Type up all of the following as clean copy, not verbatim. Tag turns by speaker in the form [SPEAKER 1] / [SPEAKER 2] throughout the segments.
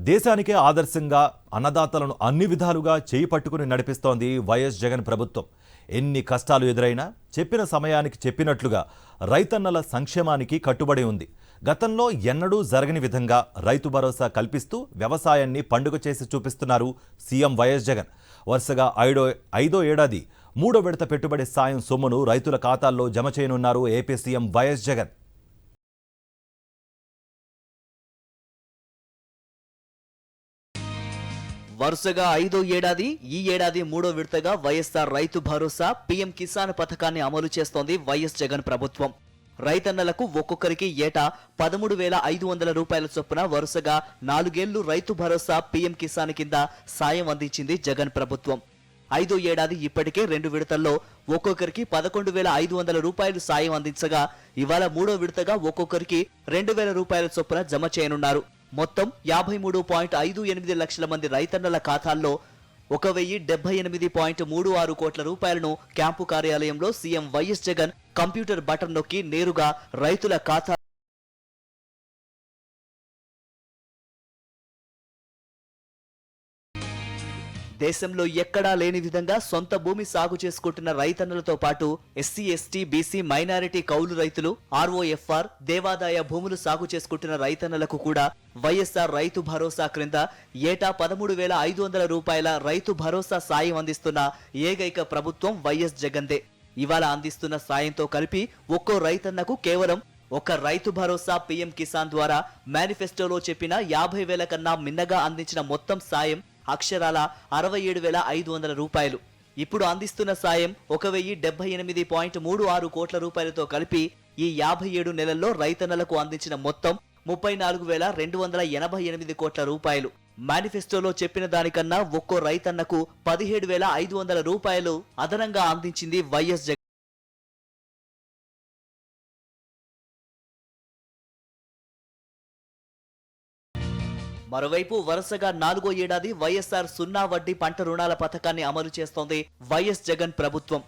[SPEAKER 1] దేశానికే ఆదర్శంగా అన్నదాతలను అన్ని విధాలుగా చేయి పట్టుకుని నడిపిస్తోంది వైఎస్ జగన్ ప్రభుత్వం. ఎన్ని కష్టాలు ఎదురైనా చెప్పిన సమయానికి చెప్పినట్లుగా రైతన్నల సంక్షేమానికి కట్టుబడి ఉంది. గతంలో ఎన్నడూ జరగని విధంగా రైతు భరోసా కల్పిస్తూ వ్యవసాయాన్ని పండుగ చేసి చూపిస్తున్నారు సీఎం వైఎస్ జగన్. వరుసగా ఐదో ఏడాది మూడో విడత పెట్టుబడి సాయం సొమ్మును రైతుల ఖాతాల్లో జమ చేయనున్నారు ఏపీ సీఎం వైఎస్ జగన్.
[SPEAKER 2] వరుసగా ఐదో ఏడాది ఈ ఏడాది మూడో విడతగా వైఎస్ఆర్ రైతు భరోసా పీఎం కిసాన్ పథకాన్ని అమలు చేస్తోంది వైఎస్ జగన్ ప్రభుత్వం. రైతన్నలకు ఒక్కొక్కరికి ఏటా 13,500 రూపాయల చొప్పున వరుసగా 4 ఏళ్లు రైతు భరోసా పీఎం కిసాన్ కింద సాయం అందించింది జగన్ ప్రభుత్వం. ఐదో ఏడాది ఇప్పటికే 2 విడతల్లో ఒక్కొక్కరికి 11,500 రూపాయలు సాయం అందించగా ఇవాళ మూడో విడతగా ఒక్కొక్కరికి 2,000 రూపాయల చొప్పున జమ చేయనున్నారు. మొత్తం 53.58 లక్షల మంది రైతన్నల ఖాతాల్లో 1,078.36 కోట్ల రూపాయలను క్యాంపు కార్యాలయంలో CM YS Jagan computer button నొక్కి నేరుగా రైతుల ఖాతా దేశంలో ఎక్కడా లేని విధంగా సొంత భూమి సాగు చేసుకుంటున్న రైతన్నలతో పాటు ఎస్సీ, ఎస్టీ, బీసీ, మైనారిటీ కౌలు రైతులు, ఆర్ఓఎఫ్ఆర్, దేవాదాయ భూములు సాగు చేసుకుంటున్న రైతన్నలకు కూడా వైఎస్ఆర్ రైతు భరోసా క్రింద ఏటా 13,500 రూపాయల రైతు భరోసా సాయం అందిస్తున్న ఏకైక ప్రభుత్వం వైఎస్ జగన్దే. ఇవాళ అందిస్తున్న సాయంతో కలిపి ఒక్కో రైతన్నకు కేవలం ఒక రైతు భరోసా పీఎం కిసాన్ ద్వారా మేనిఫెస్టోలో చెప్పిన 50,000 కన్నా మిన్నగా అందించిన మొత్తం సాయం అక్షరాల 67,500 రూపాయలు. ఇప్పుడు అందిస్తున్న సాయం 1,078.36 కోట్ల రూపాయలతో కలిపి ఈ 57 నెలల్లో రైతన్నలకు అందించిన మొత్తం 34,288 కోట్ల రూపాయలు. మేనిఫెస్టోలో చెప్పిన దానికన్నా ఒక్కో రైతన్నకు 17,500 రూపాయలు అదనంగా అందించింది వైఎస్ జగన్. మరోవైపు వరుసగా 4వ ఏడాది వైఎస్ఆర్ సున్నా వడ్డీ పంట రుణాల పథకాన్ని అమలు చేస్తోంది వైఎస్ జగన్ ప్రభుత్వం.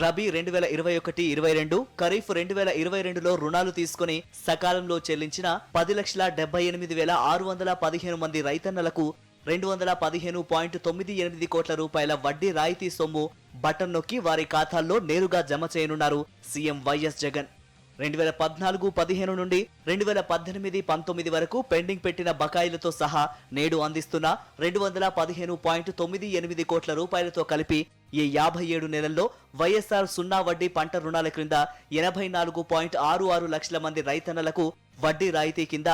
[SPEAKER 2] రబీ 2021-22, ఖరీఫ్ 2022లో రుణాలు తీసుకుని సకాలంలో చెల్లించిన 10,78,615 మంది రైతన్నలకు 215.98 కోట్ల రూపాయల వడ్డీ రాయితీ సొమ్ము బటన్ నొక్కి వారి ఖాతాల్లో నేరుగా జమ చేయనున్నారు సీఎం వైఎస్ జగన్. 2014-15 నుండి 2018-19 వరకు పెండింగ్ పెట్టిన బకాయిలతో సహా నేడు అందిస్తున్న 215.98 కోట్ల రూపాయలతో కలిపి ఈ 57 నెలల్లో వైఎస్ఆర్ సున్నా వడ్డీ పంట రుణాల క్రింద 84.66 లక్షల మంది రైతన్నలకు వడ్డీ రాయితీ కింద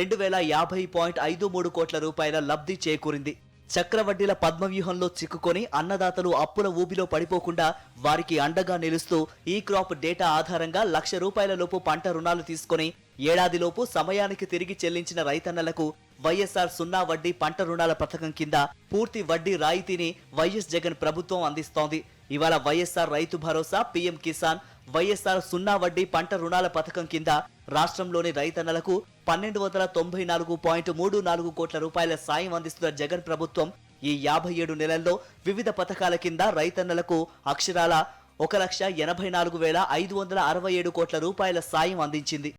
[SPEAKER 2] 2,050.53 కోట్ల రూపాయల లబ్ధి చేకూరింది. చక్రవడ్డీల పద్మవ్యూహంలో చిక్కుకొని అన్నదాతలు అప్పుల ఊబిలో పడిపోకుండా వారికి అండగా నిలుస్తూ ఈ క్రాప్ డేటా ఆధారంగా ₹1,00,000 లోపు పంట రుణాలు తీసుకుని ఏడాదిలోపు సమయానికి తిరిగి చెల్లించిన రైతన్నలకు వైఎస్ఆర్ సున్నా వడ్డీ పంట రుణాల పథకం కింద పూర్తి వడ్డీ రాయితీని వైఎస్ జగన్ ప్రభుత్వం అందిస్తోంది. ఇవాళ వైఎస్ఆర్ రైతు భరోసా పీఎం కిసాన్, వైఎస్ఆర్ సున్నా వడ్డీ పంట రుణాల పథకం కింద రాష్ట్రంలోని రైతన్నలకు 1,294.34 కోట్ల రూపాయల సాయం అందిస్తున్న జగన్ ప్రభుత్వం ఈ 57 నెలల్లో వివిధ పథకాల కింద రైతన్నలకు అక్షరాల 1,84,567 కోట్ల రూపాయల సాయం అందించింది.